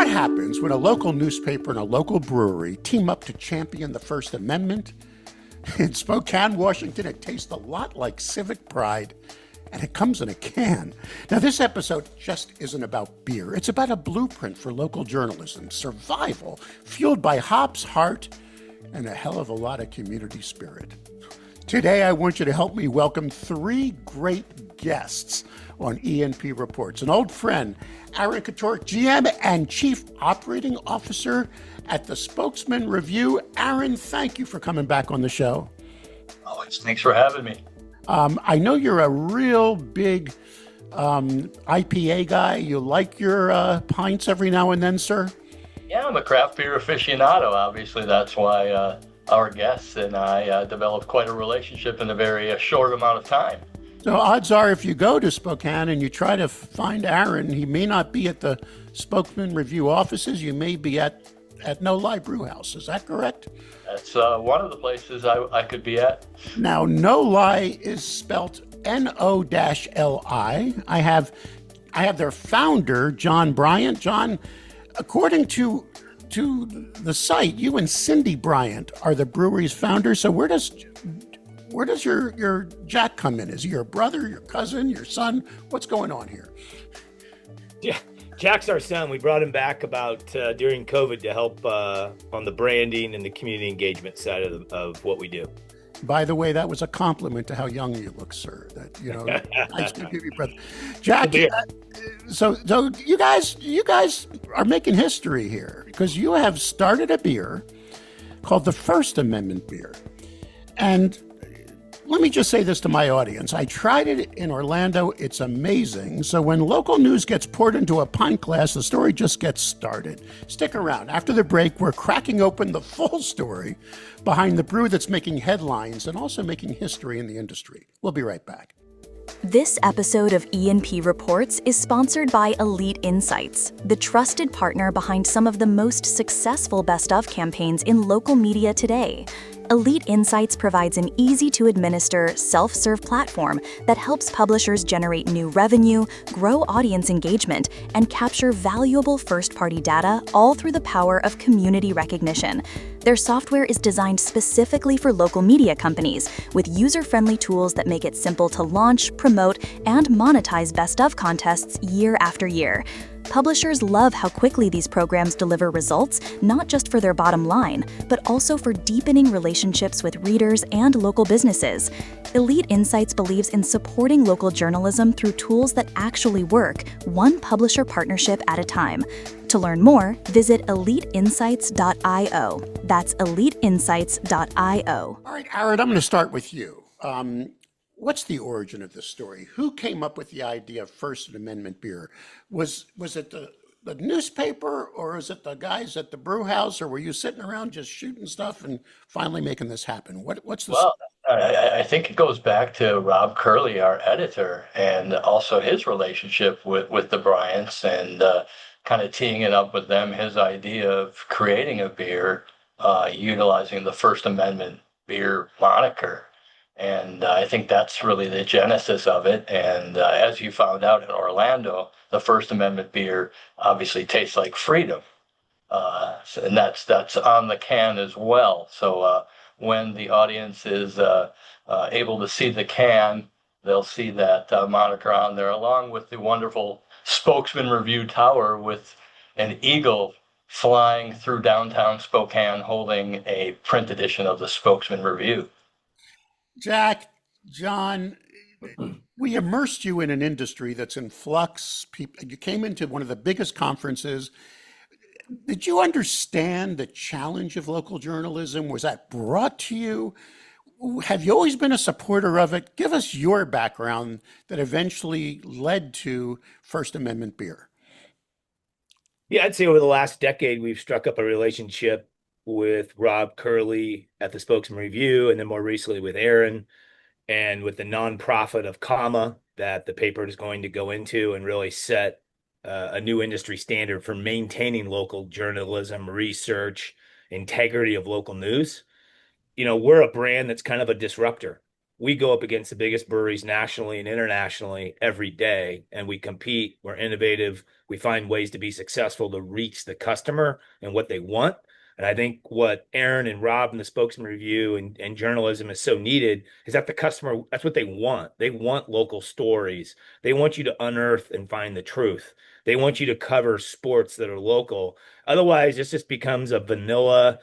What happens when a local newspaper and a local brewery team up to champion the First Amendment? In Spokane, Washington, it tastes a lot like civic pride, and it comes in a can. Now, this episode just isn't about beer. It's about a blueprint for local journalism, survival, fueled by hops, heart, and a hell of a lot of community spirit. Today, I want you to help me welcome three great guests on E&P Reports. An old friend, Aaron Katorek, GM and Chief Operating Officer at the Spokesman-Review. Aaron, thank you for coming back on the show. Always. Thanks for having me. I know you're a real big IPA guy. You like your pints every now and then, sir? Yeah, I'm a craft beer aficionado. Obviously, that's why our guests and I developed quite a relationship in a very short amount of time. So odds are if you go to Spokane and you try to find Aaron, he may not be at the Spokesman-Review offices. You may be at No-Li Brewhouse. Is that correct? That's one of the places I could be at. Now, No-Li is spelt N-O-L-I. I have their founder, John Bryant. John, according to the site, you and Cindy Bryant are the brewery's founders. So where does your Jack come in? Is he your brother, your cousin, your son? What's going on here? Yeah, Jack's our son. We brought him back about during COVID to help on the branding and the community engagement side of what we do. By the way, that was a compliment to how young you look, sir. That nice to meet you, brother. Jack. So you guys are making history here because you have started a beer called the First Amendment beer, and let me just say this to my audience. I tried it in Orlando. It's amazing. So when local news gets poured into a pint glass, the story just gets started. Stick around. After the break, we're cracking open the full story behind the brew that's making headlines and also making history in the industry. We'll be right back. This episode of E&P Reports is sponsored by Elite Insights, the trusted partner behind some of the most successful Best Of campaigns in local media today. Elite Insights provides an easy-to-administer, self-serve platform that helps publishers generate new revenue, grow audience engagement, and capture valuable first-party data, all through the power of community recognition. Their software is designed specifically for local media companies, with user-friendly tools that make it simple to launch, promote, and monetize Best Of contests year after year. Publishers love how quickly these programs deliver results, not just for their bottom line, but also for deepening relationships with readers and local businesses. Elite Insights believes in supporting local journalism through tools that actually work, one publisher partnership at a time. To learn more, visit eliteinsights.io. That's eliteinsights.io. All right, Aaron, I'm going to start with you. What's the origin of this story? Who came up with the idea of First Amendment beer? Was it the newspaper, or was it the guys at the brew house, or were you sitting around just shooting stuff and finally making this happen? What's the... Well, I think it goes back to Rob Curley, our editor, and also his relationship with the Bryants and kind of teeing it up with them, his idea of creating a beer utilizing the First Amendment beer moniker. And I think that's really the genesis of it. And as you found out in Orlando, the First Amendment beer obviously tastes like freedom. And that's on the can as well. So when the audience is able to see the can, they'll see that moniker on there, along with the wonderful Spokesman-Review tower with an eagle flying through downtown Spokane holding a print edition of the Spokesman-Review. Jack, John, we immersed you in an industry that's in flux. You came into one of the biggest conferences. Did you understand the challenge of local journalism? Was that brought to you? Have you always been a supporter of it? Give us your background that eventually led to First Amendment beer. Yeah, I'd say over the last decade, we've struck up a relationship with Rob Curley at the Spokesman-Review, and then more recently with Aaron, and with the nonprofit of Comma that the paper is going to go into and really set a new industry standard for maintaining local journalism, research, integrity of local news. You know, we're a brand that's kind of a disruptor. we go up against the biggest breweries nationally and internationally every day, and we compete. We're innovative. We find ways to be successful to reach the customer and what they want. And I think what Aaron and Rob and the Spokesman Review and journalism is so needed is that the customer, that's what they want. They want local stories. They want you to unearth and find the truth. They want you to cover sports that are local. Otherwise, this just becomes a vanilla,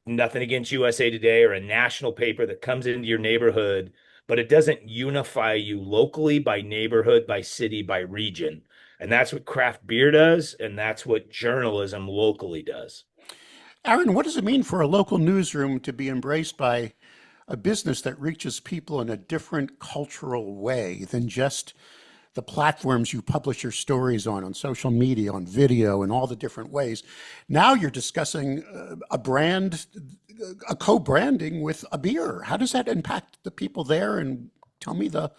nothing against USA Today or a national paper that comes into your neighborhood, but it doesn't unify you locally by neighborhood, by city, by region. And that's what craft beer does, and that's what journalism locally does. Aaron, what does it mean for a local newsroom to be embraced by a business that reaches people in a different cultural way than just the platforms you publish your stories on social media, on video, and all the different ways? Now you're discussing a brand, a co-branding with a beer. How does that impact the people there? And tell me the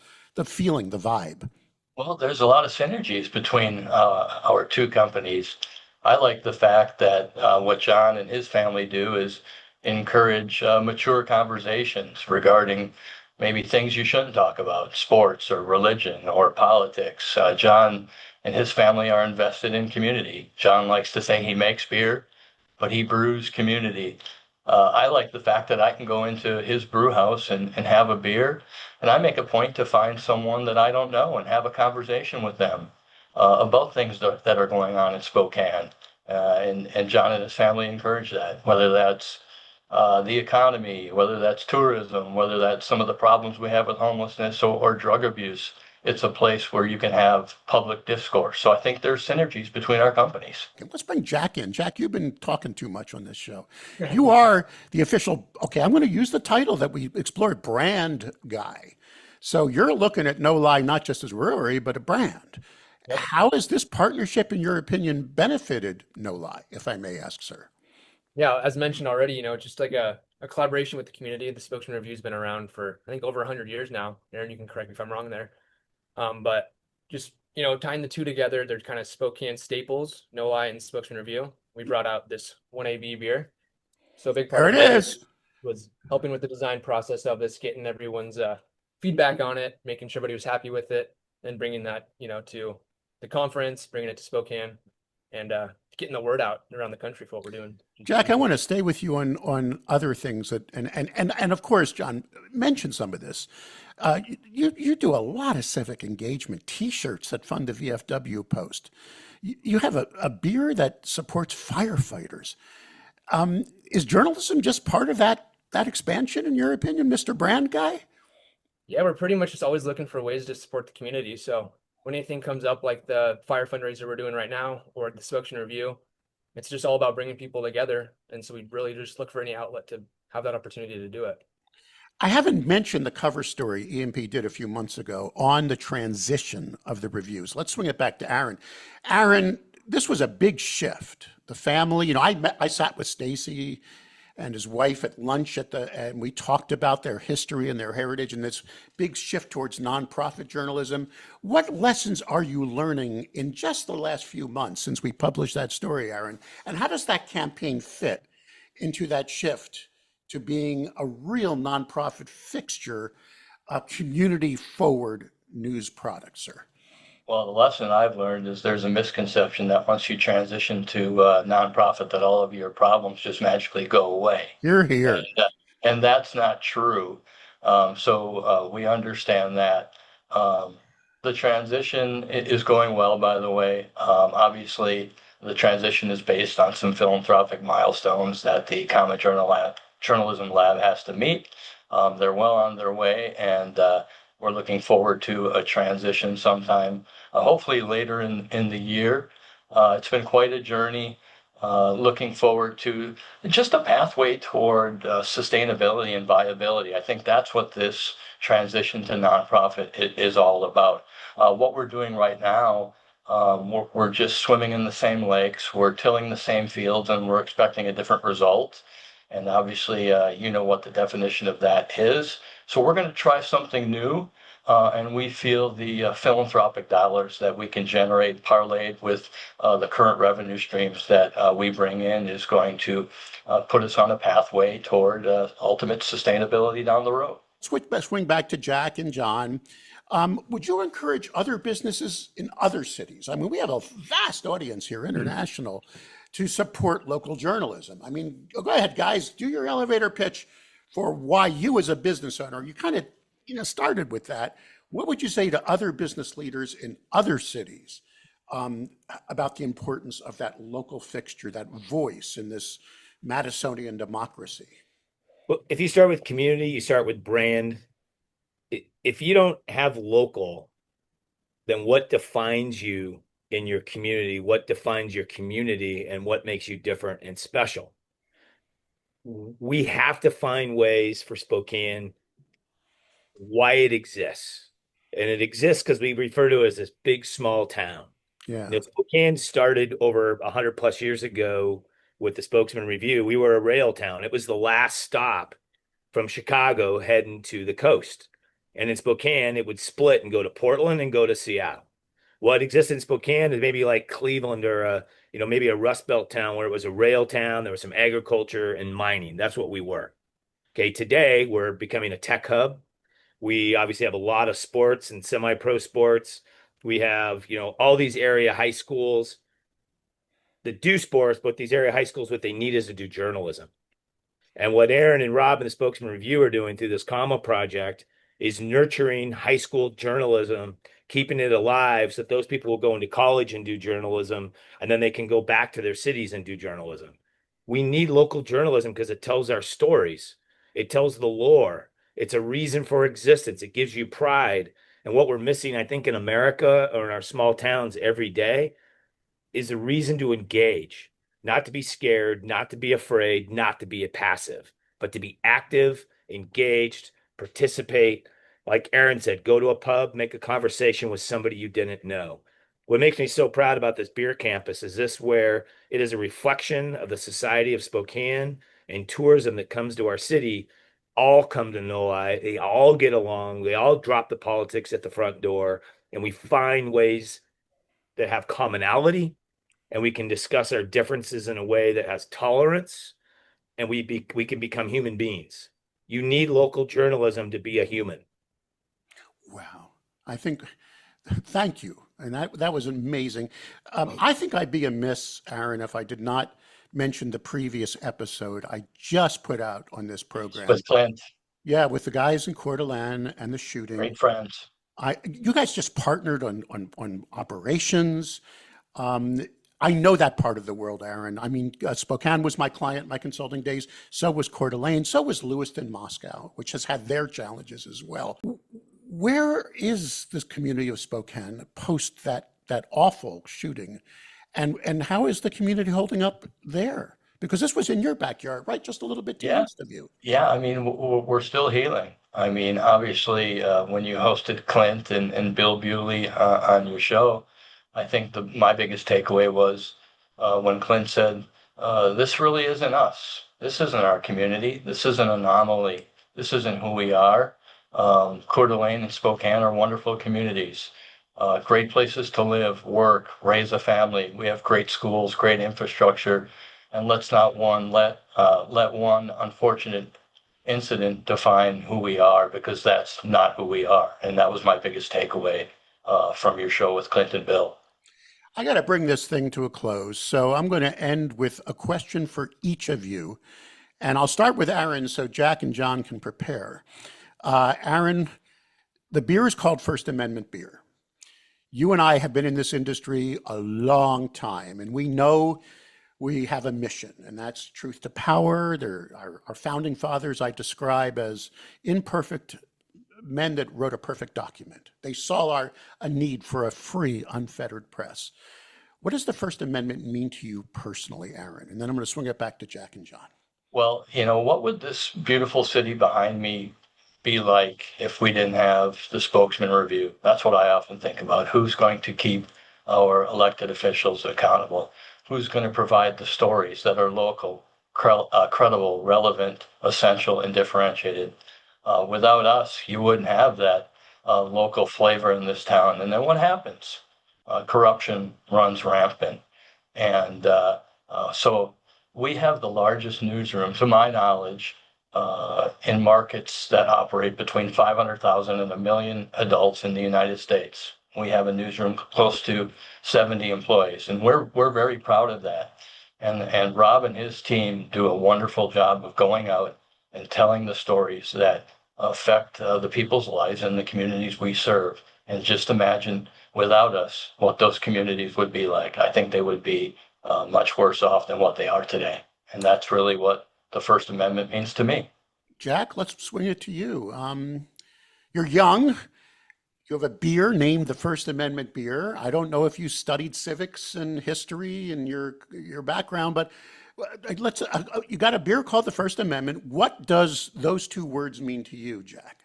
feeling, the vibe. Well, there's a lot of synergies between our two companies. I like the fact that what John and his family do is encourage mature conversations regarding maybe things you shouldn't talk about, sports or religion or politics. John and his family are invested in community. John likes to say he makes beer, but he brews community. I like the fact that I can go into his brew house and have a beer, and I make a point to find someone that I don't know and have a conversation with them about things that are going on in Spokane. And John and his family encourage that, whether that's the economy, whether that's tourism, whether that's some of the problems we have with homelessness or drug abuse. It's a place where you can have public discourse. So I think there's synergies between our companies. Okay, let's bring Jack in. Jack, you've been talking too much on this show. You are the official, okay, I'm going to use the title that we explored, brand guy. So you're looking at No-Li not just as a brewery, but a brand. Yep. How has this partnership, in your opinion, benefited No-Li, if I may ask, sir? Yeah, as mentioned already, just like a collaboration with the community. The Spokesman Review has been around for, I think, over 100 years now. Aaron, you can correct me if I'm wrong there. But just, tying the two together, they're kind of Spokane staples, No-Li and Spokesman Review. We brought out this 1AB beer. So a big part there it is. Was helping with the design process of this, getting everyone's feedback on it, making sure everybody was happy with it, and bringing that, to the conference, bringing it to Spokane, and getting the word out around the country for what we're doing. Jack, I want to stay with you on other things that, and of course, John mentioned some of this. You do a lot of civic engagement, T-shirts that fund the VFW post. You have a beer that supports firefighters. Is journalism just part of that expansion, in your opinion, Mr. Brand Guy? Yeah, we're pretty much just always looking for ways to support the community. So when anything comes up like the fire fundraiser we're doing right now or the Spokesman Review, it's just all about bringing people together. And so we really just look for any outlet to have that opportunity to do it. I haven't mentioned the cover story EMP did a few months ago on the transition of the reviews. Let's swing it back to Aaron. Aaron, this was a big shift. The family, I sat with Stacy and his wife at lunch and we talked about their history and their heritage and this big shift towards nonprofit journalism. What lessons are you learning in just the last few months since we published that story, Aaron? And how does that campaign fit into that shift to being a real nonprofit fixture, a community-forward news product, sir? Well, the lesson I've learned is there's a misconception that once you transition to nonprofit, that all of your problems just magically go away. You're here. And that's not true. So we understand that. The transition is going well, by the way. Obviously, the transition is based on some philanthropic milestones that the Common Journalism Lab has to meet. They're well on their way, and we're looking forward to a transition sometime, hopefully later in the year. It's been quite a journey. Looking forward to just a pathway toward sustainability and viability. I think that's what this transition to nonprofit is all about. What we're doing right now, we're just swimming in the same lakes, we're tilling the same fields, and we're expecting a different result. And obviously, you know what the definition of that is. So we're going to try something new. And we feel the philanthropic dollars that we can generate parlayed with the current revenue streams that we bring in is going to put us on a pathway toward ultimate sustainability down the road. swing back to Jack and John. Would you encourage other businesses in other cities? I mean, we have a vast audience here, international, to support local journalism. I mean, go ahead, guys, do your elevator pitch for why you as a business owner, you kind of, started with that. What would you say to other business leaders in other cities about the importance of that local fixture, that voice in this Madisonian democracy? Well, if you start with community, you start with brand. If you don't have local, then what defines you in your community? What defines your community and what makes you different and special? We have to find ways for Spokane why it exists. And it exists because we refer to it as this big, small town. Yeah. Spokane started over 100 plus years ago with the Spokesman-Review. We were a rail town. It was the last stop from Chicago heading to the coast. And in Spokane, it would split and go to Portland and go to Seattle. What exists in Spokane is maybe like Cleveland or maybe a Rust Belt town where it was a rail town. There was some agriculture and mining. That's what we were. Okay, today we're becoming a tech hub. We obviously have a lot of sports and semi-pro sports. We have, all these area high schools that do sports, but these area high schools, what they need is to do journalism. And what Aaron and Rob and the Spokesman-Review are doing through this comma project is nurturing high school journalism, keeping it alive so that those people will go into college and do journalism, and then they can go back to their cities and do journalism. We need local journalism because it tells our stories. It tells the lore. It's a reason for existence. It gives you pride. And what we're missing, I think, in America or in our small towns every day is a reason to engage, not to be scared, not to be afraid, not to be a passive, but to be active, engaged, participate. Like Aaron said, go to a pub, make a conversation with somebody you didn't know. What makes me so proud about this beer campus is this where it is a reflection of the society of Spokane and tourism that comes to our city all come to No-Li. They all get along. They all drop the politics at the front door, and we find ways that have commonality, and we can discuss our differences in a way that has tolerance, and we can become human beings. You need local journalism to be a human. Wow. Thank you. And that was amazing. I think I'd be amiss, Aaron, if I did not mention the previous episode I just put out on this program. With Clint. Yeah, with the guys in Coeur d'Alene and the shooting. Great friends. You guys just partnered on operations. I know that part of the world, Aaron. I mean, Spokane was my client, my consulting days. So was Coeur d'Alene. So was Lewiston, Moscow, which has had their challenges as well. Where is this community of Spokane post that awful shooting? And how is the community holding up there? Because this was in your backyard, right? Just a little bit to the east of you. Yeah, I mean, we're still healing. I mean, obviously, when you hosted Clint and Bill Bewley on your show, I think my biggest takeaway was when Clint said, this really isn't us. This isn't our community. This is an anomaly. This isn't who we are. Coeur d'Alene and Spokane are wonderful communities. Great places to live, work, raise a family. We have great schools, great infrastructure, and let's not let one unfortunate incident define who we are, because that's not who we are. And that was my biggest takeaway from your show with Clint and Bill. I got to bring this thing to a close, so I'm going to end with a question for each of you, and I'll start with Aaron so Jack and John can prepare. Aaron, the beer is called First Amendment beer. You and I have been in this industry a long time, and we know we have a mission, and that's truth to power. Our founding fathers I describe as imperfect men that wrote a perfect document. They saw a need for a free, unfettered press. What does the First Amendment mean to you personally, Aaron? And then I'm going to swing it back to Jack and John. Well, what would this beautiful city behind me be like if we didn't have the Spokesman-Review? That's what I often think about. Who's going to keep our elected officials accountable? Who's going to provide the stories that are local, credible, relevant, essential, and differentiated? Without us, you wouldn't have that local flavor in this town. And then what happens? Corruption runs rampant. And so we have the largest newsroom, to my knowledge, in markets that operate between 500,000 and 1 million adults in the United States. We have a newsroom close to 70 employees, and we're very proud of that. And Rob and his team do a wonderful job of going out and telling the stories that affect the people's lives in the communities we serve. And just imagine without us what those communities would be like. I think they would be much worse off than what they are today. And that's really what the First Amendment means to me. Jack, let's swing it to you. You're young. You have a beer named the First Amendment beer. I don't know if you studied civics and history and your background, but let's. You got a beer called the First Amendment. What does those two words mean to you, Jack?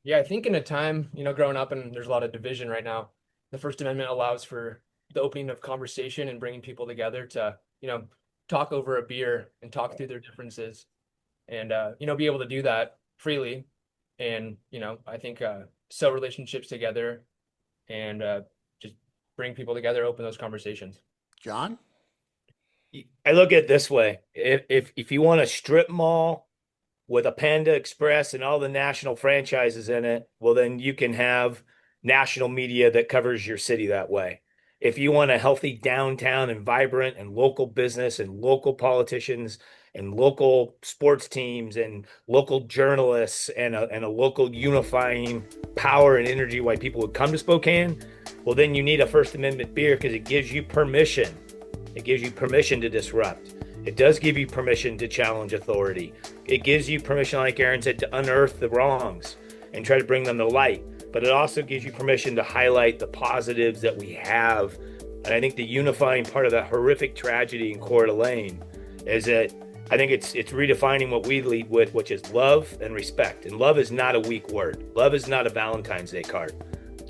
Yeah, I think in a time, growing up and there's a lot of division right now, the First Amendment allows for the opening of conversation and bringing people together to, talk over a beer and talk through their differences and, be able to do that freely. And, I think sew relationships together and just bring people together, open those conversations. John? I look at it this way. If you want a strip mall with a Panda Express and all the national franchises in it, well, then you can have national media that covers your city that way. If you want a healthy downtown and vibrant and local business and local politicians and local sports teams and local journalists and a local unifying power and energy why people would come to Spokane, well, then you need a First Amendment beer because it gives you permission. It gives you permission to disrupt. It does give you permission to challenge authority. It gives you permission, like Aaron said, to unearth the wrongs and try to bring them to light. But it also gives you permission to highlight the positives that we have. And I think the unifying part of that horrific tragedy in Coeur d'Alene is that I think it's redefining what we lead with, which is love and respect. And love is not a weak word. Love is not a Valentine's Day card.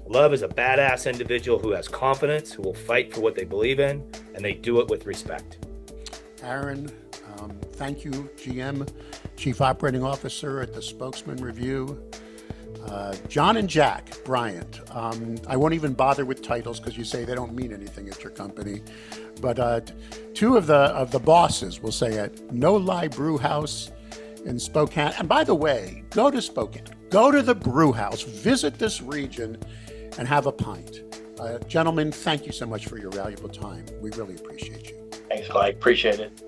Love is a badass individual who has confidence, who will fight for what they believe in, and they do it with respect. Aaron, thank you, GM, Chief Operating Officer at the Spokesman-Review. John and Jack Bryant. I won't even bother with titles because you say they don't mean anything at your company. But two of the bosses, we'll say, at No-Li Brewhouse in Spokane. And by the way, go to Spokane. Go to the brew house. Visit this region and have a pint. Gentlemen, thank you so much for your valuable time. We really appreciate you. Thanks, Mike. Appreciate it.